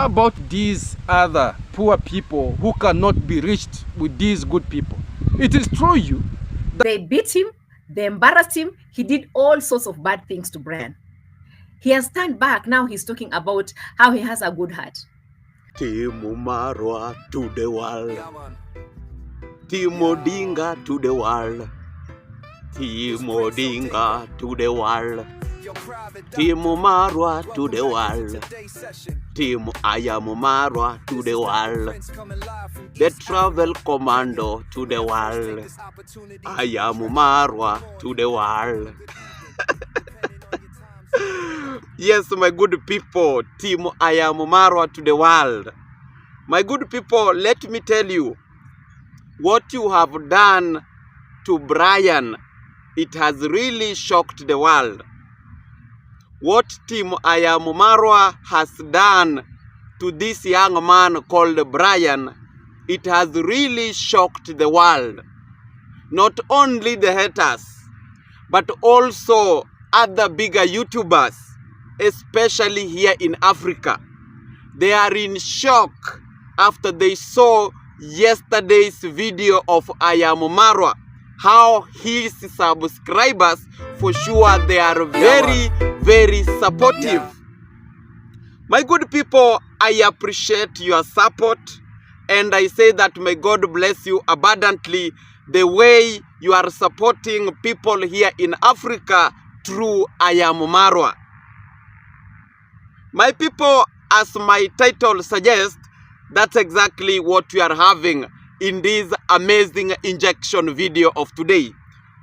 How about these other poor people who cannot be reached with these good people? It is true They beat him, they embarrassed him, he did all sorts of bad things to Brian. He has turned back. Now he's talking about how he has a good heart. Iammarwa to the world. Dinga to the world. Dinga to the world. Iammarwa to the world. iammarwa to the world. The travel commando to the world. iammarwa to the world. Yes, my good people, Team iammarwa to the world. My good people, let me tell you, what you have done to Brian, it has really shocked the world. What Team iammarwa has done to this young man called Brian, it has really shocked the world. Not only the haters, but also other bigger YouTubers, especially here in Africa. They are in shock after they saw yesterday's video of iammarwa, how his subscribers, for sure, they are very supportive. My good people, I appreciate your support, and I say that may God bless you abundantly the way you are supporting people here in Africa through iammarwa. My people, as my title suggests, that's exactly what we are having in this amazing injection video of today.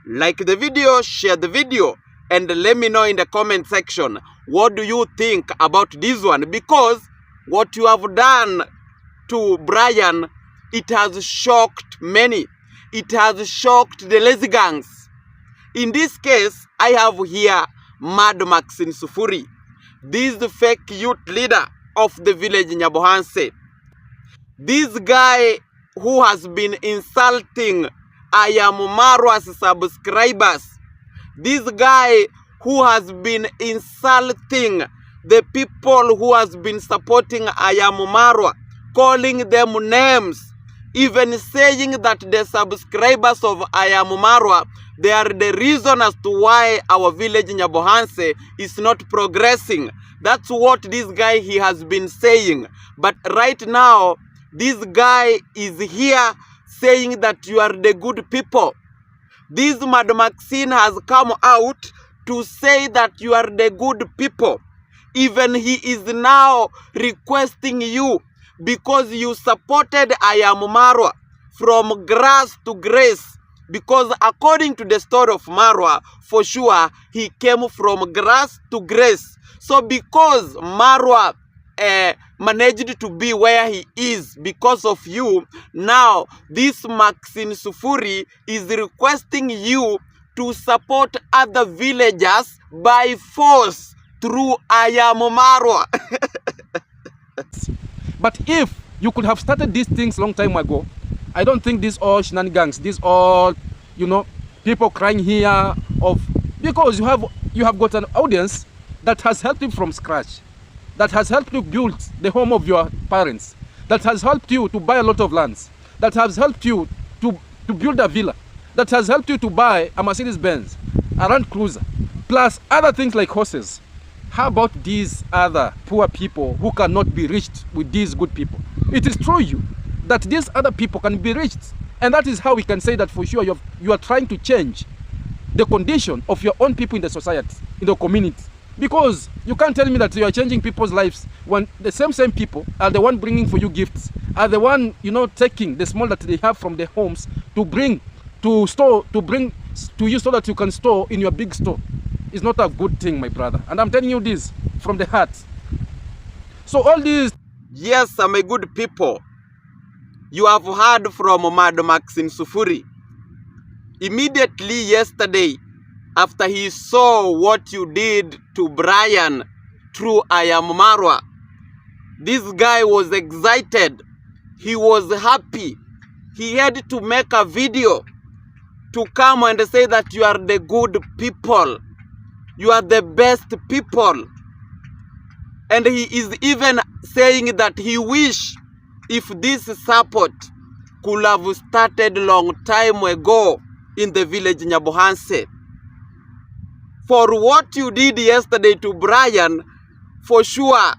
Like the video, share the video, and let me know in the comment section, what do you think about this one? Because what you have done to Brian, it has shocked many. It has shocked the lazy gangs. In this case, I have here Maxy Sufuri. This is the fake youth leader of the village Nyabohanse. This guy who has been insulting iammarwa's subscribers. This guy who has been insulting the people who has been supporting iammarwa, calling them names, even saying that the subscribers of iammarwa, they are the reason as to why our village Nyabohanse is not progressing. That's what this guy he has been saying. But right now, this guy is here saying that you are the good people. This Maxy has come out to say that you are the good people. Even he is now requesting you, because you supported iammarwa from grass to grace. Because according to the story of Marwa, for sure, he came from grass to grace. So because Marwa managed to be where he is because of you, now this Maxy Sufuri is requesting you to support other villagers by force through iammarwa. But if you could have started these things long time ago, I don't think these all shenanigans, these all, people crying here because you have got an audience that has helped you from scratch, that has helped you build the home of your parents, that has helped you to buy a lot of lands, that has helped you to build a villa, that has helped you to buy a Mercedes-Benz, a Land Cruiser, plus other things like horses. How about these other poor people who cannot be reached with these good people? It is true that these other people can be reached. And that is how we can say that for sure you are trying to change the condition of your own people in the society, in the community. Because you can't tell me that you are changing people's lives when the same people are the one bringing for you gifts, are the one, taking the small that they have from their homes to bring to store, to bring to you so that you can store in your big store. It's not a good thing, my brother. And I'm telling you this from the heart. So all these... Yes, my good people, you have heard from Maxy Sufuri. Immediately yesterday, after he saw what you did to Brian through iammarwa, this guy was excited. He was happy. He had to make a video to come and say that you are the good people. You are the best people. And he is even saying that he wish if this support could have started long time ago in the village Nyabohanse. For what you did yesterday to Brian, for sure,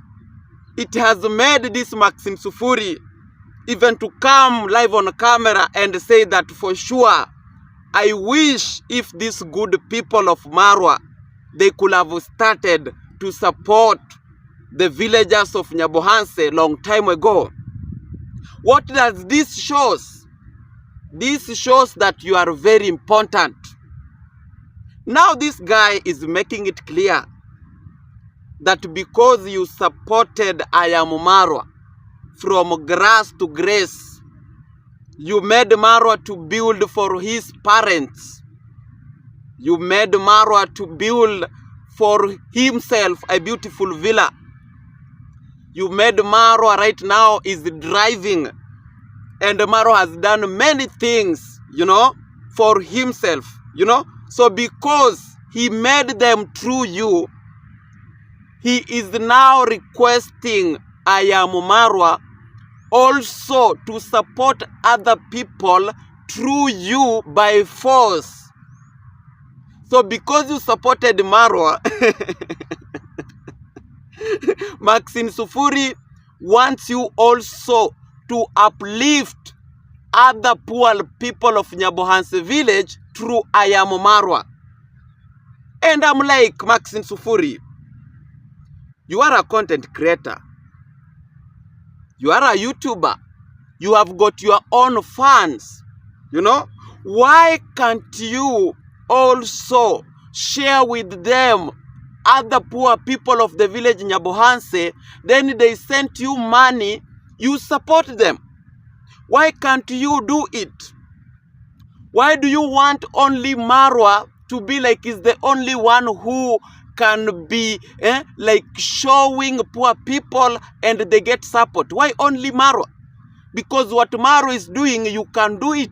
it has made this Maxim Sufuri even to come live on camera and say that for sure, I wish if these good people of Marwa, they could have started to support the villagers of Nyabohanse long time ago. What does this shows? This shows that you are very important. Now this guy is making it clear that because you supported iammarwa from grass to grace, you made Marwa to build for his parents. You made Marwa to build for himself a beautiful villa. You made Marwa right now is driving, and Marwa has done many things, for himself, So because he made them through you, he is now requesting iammarwa also to support other people through you by force. So because you supported Marwa, Maxim Sufuri wants you also to uplift other poor people of Nyabohanse village through iammarwa. And I'm like, Maxim Sufuri, you are a content creator. You are a YouTuber. You have got your own fans. Why can't you also share with them other poor people of the village Nyabohanse? Then they send you money, you support them. Why can't you do it? Why do you want only Marwa to be like is the only one who can be like showing poor people and they get support? Why only Marwa? Because what Marwa is doing, you can do it.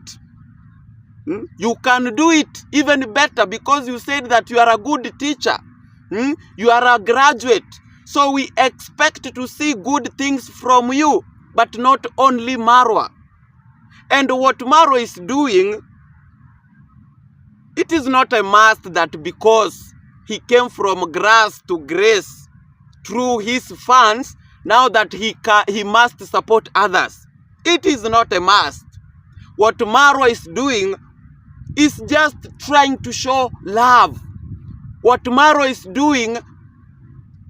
You can do it even better because you said that you are a good teacher. You are a graduate. So we expect to see good things from you, but not only Marwa. And what Marwa is doing, it is not a must that because he came from grass to grace through his funds, now that he must support others. It is not a must. What Marwa is doing is just trying to show love. What Marwa is doing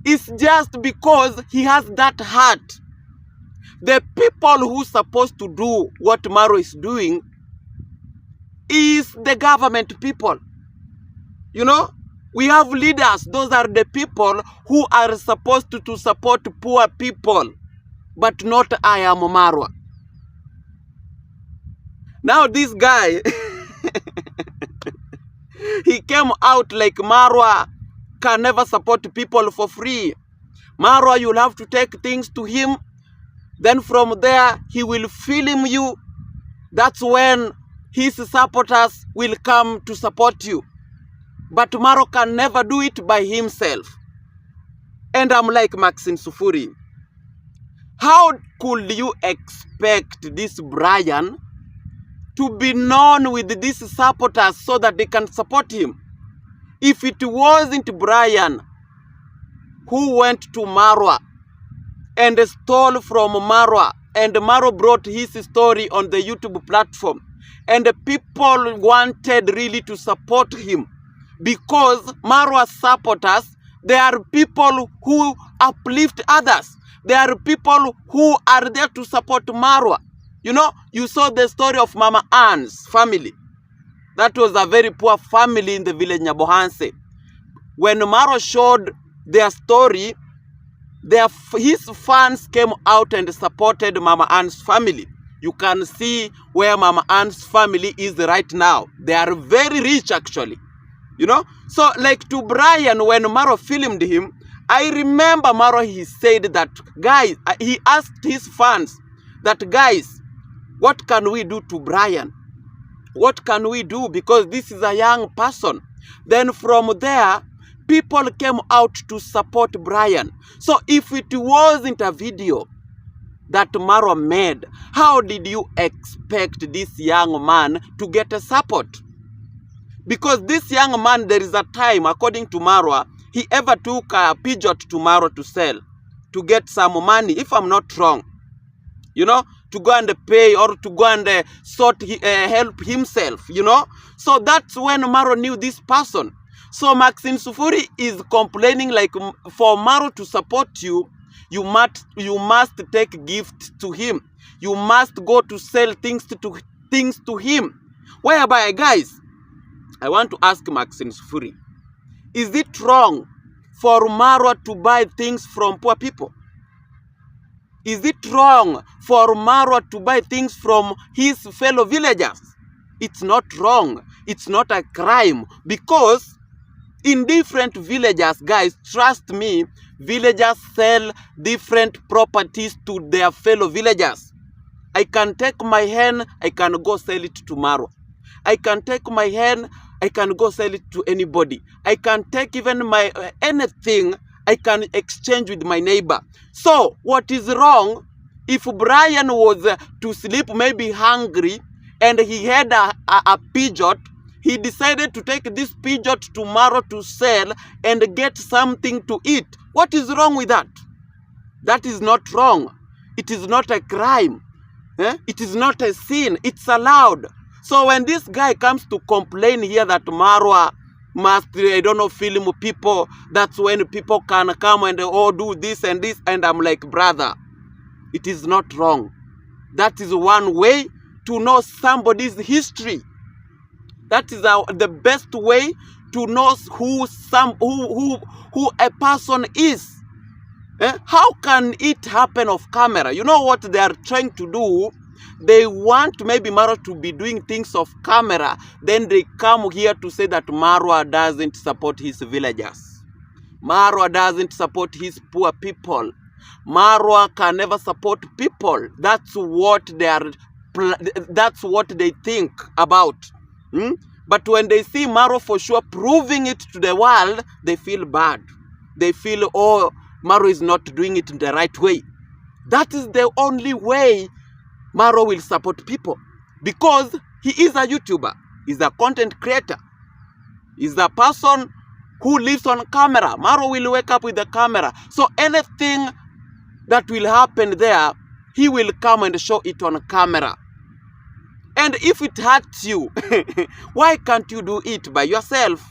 is just because he has that heart. The people who are supposed to do what Marwa is doing is the government people. We have leaders. Those are the people who are supposed to support poor people, but not iammarwa. Now this guy, he came out like Marwa can never support people for free. Marwa, you'll have to take things to him. Then from there, he will film you. That's when his supporters will come to support you. But Marwa can never do it by himself. And I'm like Maxim Sufuri. How could you expect this Brian to be known with these supporters so that they can support him? If it wasn't Brian who went to Marwa and stole from Marwa, and Marwa brought his story on the YouTube platform, and the people wanted really to support him, because Marwa supporters, they are people who uplift others. They are people who are there to support Marwa. You saw the story of Mama Ann's family. That was a very poor family in the village Nyabohanse. When Marwa showed their story, his fans came out and supported Mama Ann's family. You can see where Mama Ann's family is right now. They are very rich actually. So like to Brian, when Marwa filmed him, I remember Marwa, he said that, guys, he asked his fans that, guys, what can we do to Brian? What can we do? Because this is a young person. Then from there, people came out to support Brian. So if it wasn't a video that Marwa made, how did you expect this young man to get a support? Because this young man, there is a time, according to Marwa, he ever took a pigeon to Marwa to sell, to get some money, if I'm not wrong, you know, to go and pay or to go and help himself, you know. So that's when Marwa knew this person. So Maxine Sufuri is complaining like, for Marwa to support you, you must take gift to him. You must go to sell things to him. Whereby, guys, I want to ask Maxine Sufuri, is it wrong for Marwa to buy things from poor people? Is it wrong for Marwa to buy things from his fellow villagers? It's not wrong. It's not a crime, because in different villages, guys, trust me, villagers sell different properties to their fellow villagers. I can take my hen, I can go sell it to Marwa. I can take my hen, I can go sell it to anybody. I can take even my anything, I can exchange with my neighbor. So what is wrong if Brian was to sleep, maybe hungry, and he had a pigeon? He decided to take this pigeon to Marwa to sell and get something to eat. What is wrong with that? That is not wrong. It is not a crime. It is not a sin. It's allowed. So when this guy comes to complain here that Marwa must, I don't know, film people, that's when people can come and do this and this, and I'm like, brother, it is not wrong. That is one way to know somebody's history. That is the best way to know who a person is. How can it happen off camera? You know what they are trying to do? They want maybe Marwa to be doing things off camera. Then they come here to say that Marwa doesn't support his villagers. Marwa doesn't support his poor people. Marwa can never support people. That's what they think about. But when they see Marwa for sure proving it to the world, they feel bad. They feel, oh, Marwa is not doing it in the right way. That is the only way Marwa will support people, because he is a YouTuber, he's a content creator, he's a person who lives on camera. Marwa will wake up with the camera. So anything that will happen there, he will come and show it on camera. And if it hurts you, why can't you do it by yourself?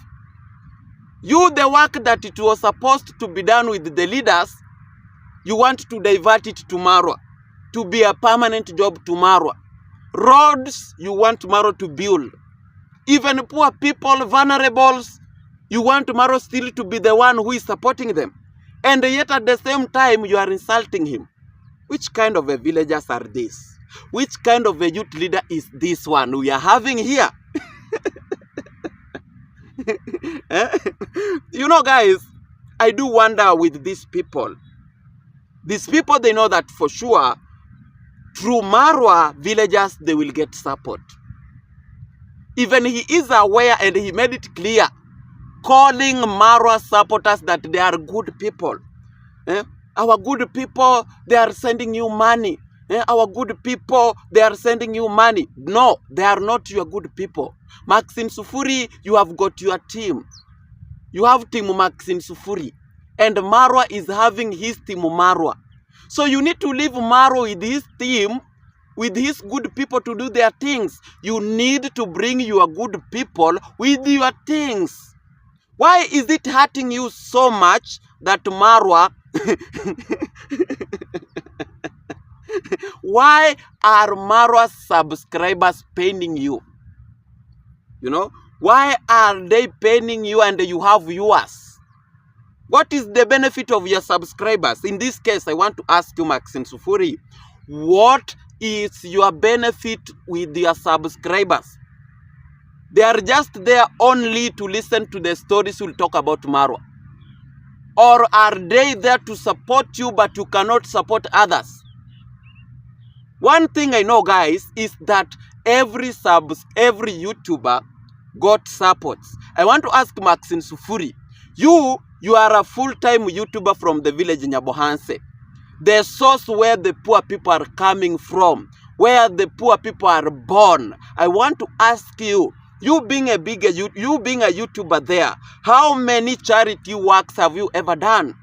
You, the work that it was supposed to be done with the leaders, you want to divert it to Marwa, to be a permanent job to Marwa. Roads, you want Marwa to build. Even poor people, vulnerables, you want Marwa still to be the one who is supporting them. And yet at the same time, you are insulting him. Which kind of a villagers are these? Which kind of a youth leader is this one we are having here? You know, guys, I do wonder with these people. These people, they know that for sure, through Marwa, villagers, they will get support. Even he is aware and he made it clear, calling Marwa supporters that they are good people. Our good people, they are sending you money. Our good people, they are sending you money. No, they are not your good people. Maxine Sufuri, you have got your team. You have team Maxine Sufuri. And Marwa is having his team Marwa. So you need to leave Marwa with his team, with his good people to do their things. You need to bring your good people with your things. Why is it hurting you so much that Marwa... Why are Marwa's subscribers paying you? You know, why are they paying you and you have viewers? What is the benefit of your subscribers? In this case, I want to ask you, Maxine Sufuri, what is your benefit with your subscribers? They are just there only to listen to the stories we'll talk about Marwa. Or are they there to support you but you cannot support others? One thing I know, guys, is that every YouTuber got supports. I want to ask Maxine Sufuri, You are a full-time YouTuber from the village Nyabohanse. The source where the poor people are coming from, where the poor people are born. I want to ask you, you being a YouTuber there, how many charity works have you ever done?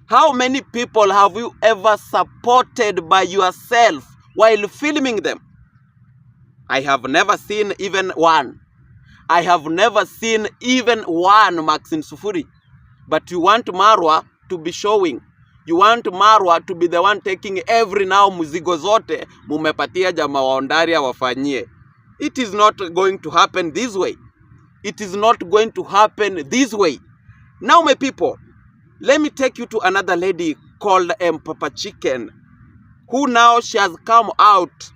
How many people have you ever supported by yourself while filming them? I have never seen even one. I have never seen even one, Maxy Sufuri. But you want Marwa to be showing. You want Marwa to be the one taking every now muzigo zote mumepatia jama waondaria wafanyie. It is not going to happen this way. It is not going to happen this way. Now, my people, let me take you to another lady called Papa Chicken, who now she has come out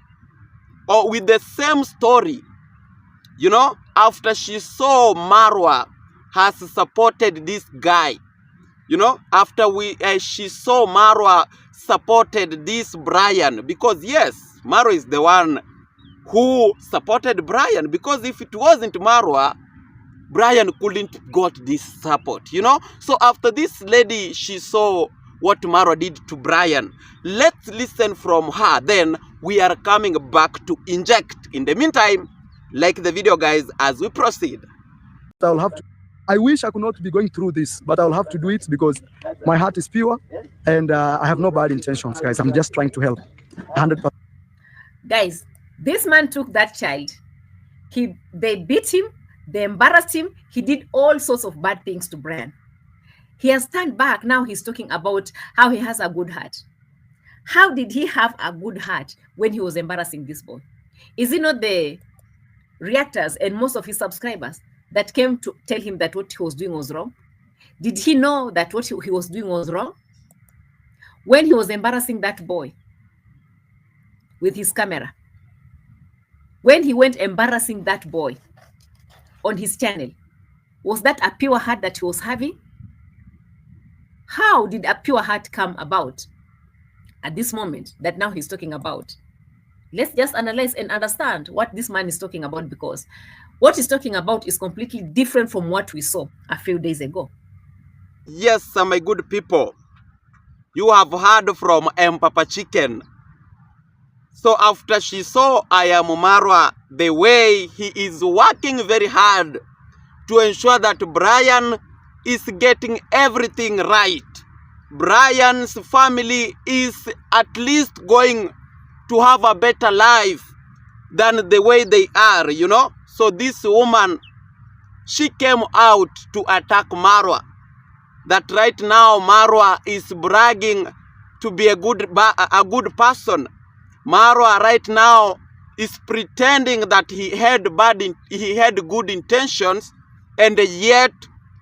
with the same story. You know, after she saw Marwa has supported this guy. You know, after she saw Marwa supported this Brian, because yes, Marwa is the one who supported Brian, because if it wasn't Marwa, Brian couldn't got this support, you know. So after this lady, she saw what Marwa did to Brian. Let's listen from her, then we are coming back to inject. In the meantime, like the video, guys, as we proceed. I'll have to. I wish I could not be going through this, but I'll have to do it because my heart is pure and I have no bad intentions, guys. I'm just trying to help. 100%. Guys, this man took that child. They beat him, they embarrassed him. He did all sorts of bad things to Brian. He has turned back. Now he's talking about how he has a good heart. How did he have a good heart when he was embarrassing this boy? Is it not the reactors and most of his subscribers that came to tell him that what he was doing was wrong? Did he know that what he was doing was wrong? When he was embarrassing that boy with his camera, when he went embarrassing that boy on his channel, was that a pure heart that he was having? How did a pure heart come about at this moment that now he's talking about? Let's just analyze and understand what this man is talking about, because what he's talking about is completely different from what we saw a few days ago. Yes, my good people, you have heard from Papa Chicken. So after she saw iammarwa, the way he is working very hard to ensure that Brian is getting everything right. Brian's family is at least going to have a better life than the way they are, you know. So this woman, she came out to attack Marwa. That right now Marwa is bragging to be a good person. Marwa right now is pretending that he had good intentions, and yet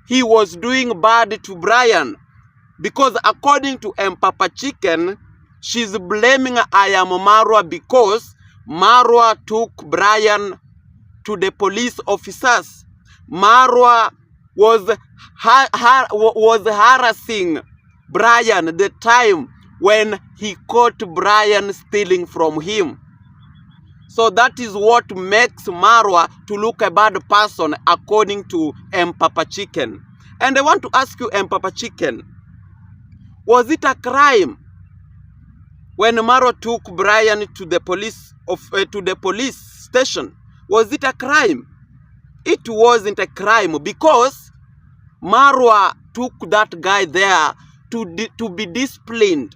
he was doing bad to Brian. Because according to Papa Chicken, she's blaming iammarwa because Marwa took Brian to the police officers. Marwa was harassing Brian the time when he caught Brian stealing from him. So that is what makes Marwa to look a bad person according to Papa Chicken. And I want to ask you, Papa Chicken, was it a crime when Marwa took Brian to the police station? Was it a crime? It wasn't a crime, because Marwa took that guy there to be disciplined.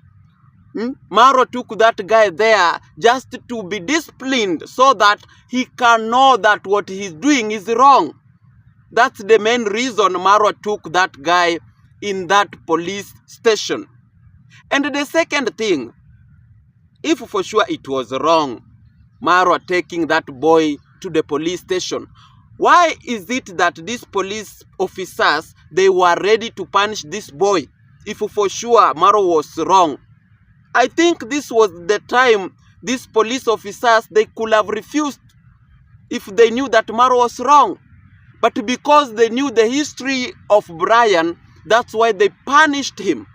Marwa took that guy there just to be disciplined so that he can know that what he's doing is wrong. That's the main reason Marwa took that guy in that police station. And the second thing, if for sure it was wrong, Marwa taking that boy to the police station, why is it that these police officers, they were ready to punish this boy if for sure Marwa was wrong? I think this was the time these police officers, they could have refused if they knew that Marwa was wrong. But because they knew the history of Brian, that's why they punished him.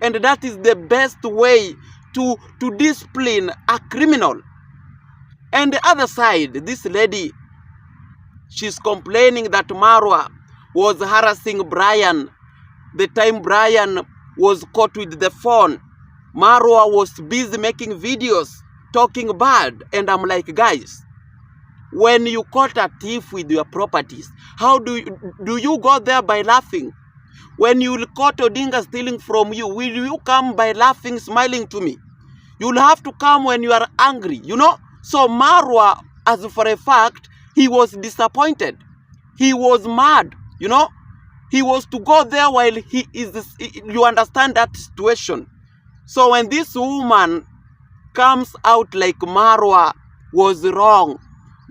And that is the best way to discipline a criminal. And the other side, this lady, she's complaining that Marwa was harassing Brian. The time Brian was caught with the phone, Marwa was busy making videos, talking bad. And I'm like, guys, when you caught a thief with your properties, how do you go there by laughing? When you caught Odinga stealing from you, will you come by laughing, smiling to me? You'll have to come when you are angry, you know? So Marwa, as for a fact, he was disappointed. He was mad, you know? He was to go there while he is, you understand that situation. So when this woman comes out like Marwa was wrong,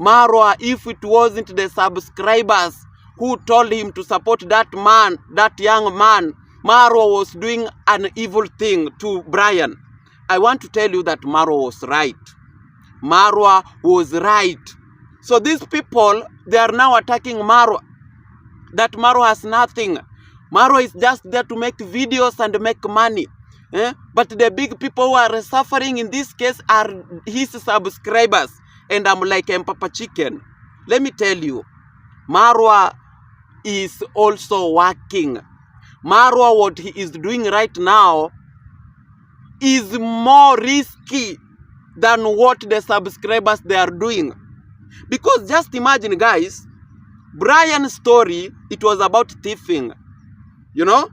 Marwa, if it wasn't the subscribers who told him to support that man, that young man, Marwa was doing an evil thing to Brian. I want to tell you that Marwa was right. Marwa was right. So these people, they are now attacking Marwa. That Marwa has nothing. Marwa is just there to make videos and make money. But the big people who are suffering in this case are his subscribers. And I'm like Papa Chicken. Let me tell you, Marwa is also working. Marwa, what he is doing right now is more risky than what the subscribers they are doing. Because just imagine, guys, Brian's story, it was about thieving. You know?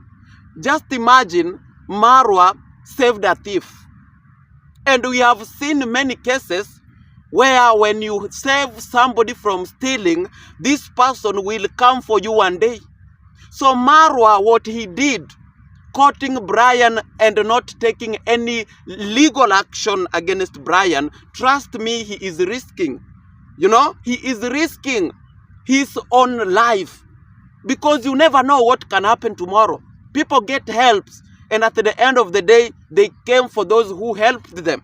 Just imagine Marwa saved a thief. And we have seen many cases where when you save somebody from stealing, this person will come for you one day. So Marwa, what he did, caughting Brian and not taking any legal action against Brian, trust me, he is risking. You know, he is risking his own life. Because you never know what can happen tomorrow. People get helps, and at the end of the day, they came for those who helped them.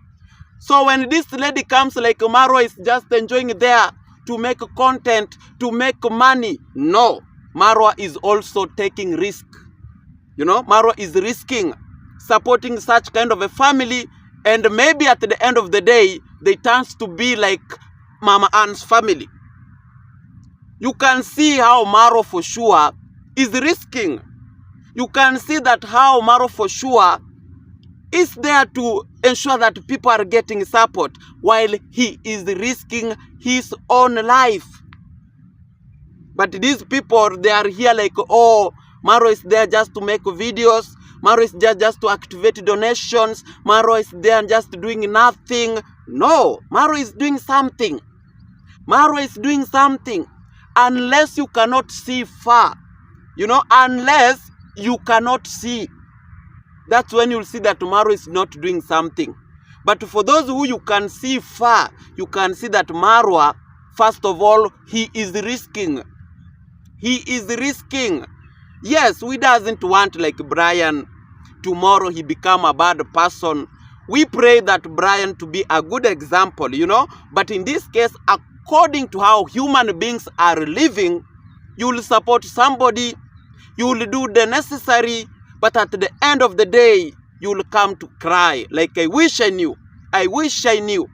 So when this lady comes like Marwa is just enjoying there to make content, to make money. No, Marwa is also taking risk. You know, Marwa is risking supporting such kind of a family, and maybe at the end of the day, they turn to be like Mama Ann's family. You can see how Marwa for sure is risking. You can see that how Marwa for sure is there to ensure that people are getting support while he is risking his own life. But these people, they are here like, oh, Marwa is there just to make videos. Marwa is there just to activate donations. Marwa is there just doing nothing. No, Marwa is doing something. Marwa is doing something. Unless you cannot see far, you know, unless you cannot see, that's when you'll see that Marwa is not doing something. But for those who you can see far, you can see that Marwa, first of all, he is risking. He is risking. Yes, we doesn't want like Brian, tomorrow he become a bad person. We pray that Brian to be a good example, you know. But in this case, according to how human beings are living, you will support somebody, you will do the necessary, but at the end of the day, you will come to cry. Like, I wish I knew. I wish I knew.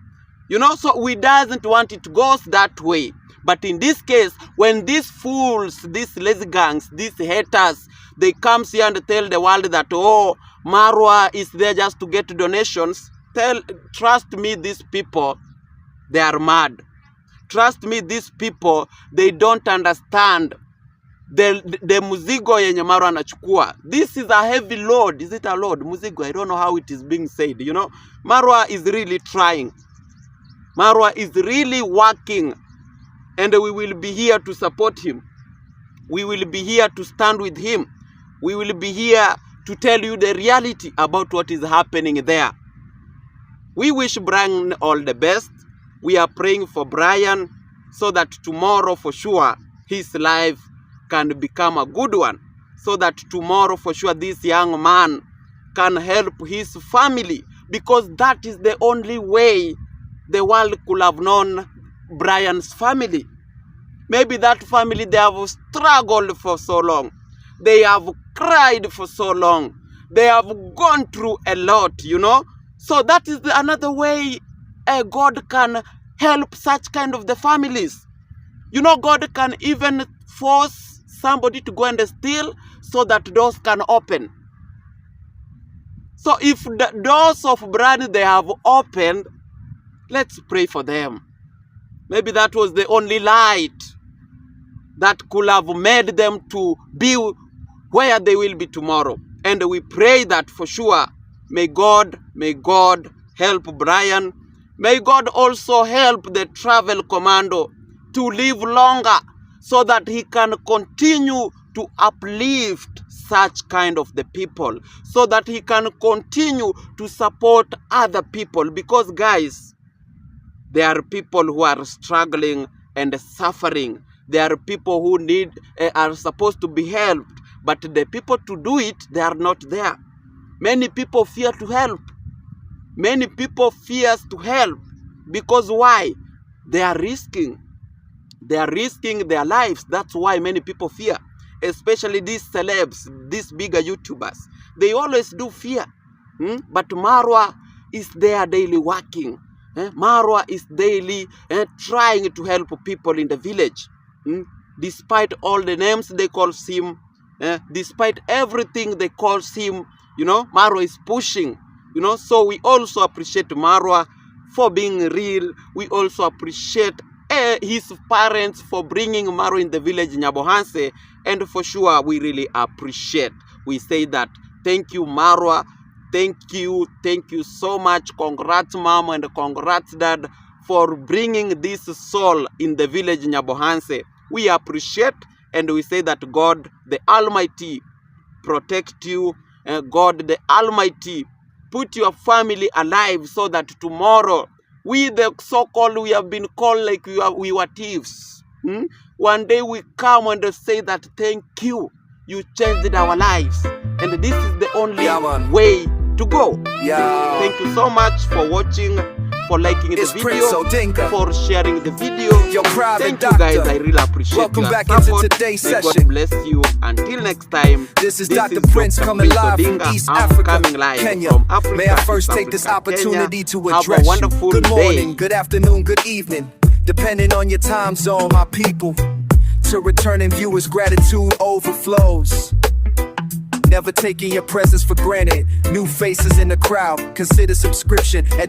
You know, so we doesn't want it goes that way. But in this case, when these fools, these lazy gangs, these haters, they come here and tell the world that, oh, Marwa is there just to get donations, trust me, these people, they are mad. Trust me, these people, they don't understand the muzigo yenye Marwa anachukua. This is a heavy load. Is it a load? Muzigo, I don't know how it is being said, you know. Marwa is really trying. Marwa is really working. And we will be here to support him. We will be here to stand with him. We will be here to tell you the reality about what is happening there. We wish Brian all the best. We are praying for Brian so that tomorrow for sure his life can become a good one. So that tomorrow for sure this young man can help his family. Because that is the only way the world could have known Brian's family. Maybe that family, they have struggled for so long. They have cried for so long. They have gone through a lot, you know. So that is another way God can help such kind of the families. You know, God can even force somebody to go and steal so that doors can open. So if the doors of Brian they have opened, let's pray for them. Maybe that was the only light that could have made them to be where they will be tomorrow. And we pray that for sure. May God help Brian. May God also help the travel commando to live longer so that he can continue to uplift such kind of the people, so that he can continue to support other people. Because guys, there are people who are struggling and suffering. There are people who are supposed to be helped, but the people to do it, they are not there. Many people fear to help. Many people fear to help. Because why? They are risking. They are risking their lives. That's why many people fear. Especially these celebs, these bigger YouTubers. They always do fear. But Marwa is there daily working. Marwa is daily trying to help people in the village. Despite all the names they call him, despite everything they call him, Marwa is pushing. So we also appreciate Marwa for being real. We also appreciate his parents for bringing Marwa in the village in Nyabohanse. And for sure, we really appreciate. We say that, thank you, Marwa. Thank you so much. Congrats, Mom, and congrats, Dad, for bringing this soul in the village in Nyabohanse. We appreciate, and we say that God, the Almighty, protect you. God, the Almighty, put your family alive so that tomorrow, we the so-called, we have been called like we were thieves. One day we come and say that thank you. You changed our lives. And this is the only way to go. Thank you so much for watching, for liking the video, for sharing the video. Thank you guys, I really appreciate Welcome your back support. into today's May session. God bless you. Until next time, This is Dr. Prince coming live from East Africa, coming live Kenya. from Africa. May I first East take this Africa, opportunity Kenya. to Have address a you. wonderful Good morning, day. good afternoon, good evening, depending on your time zone, my people. To returning viewers, gratitude overflows. Never taking your presence for granted. New faces in the crowd, consider subscription at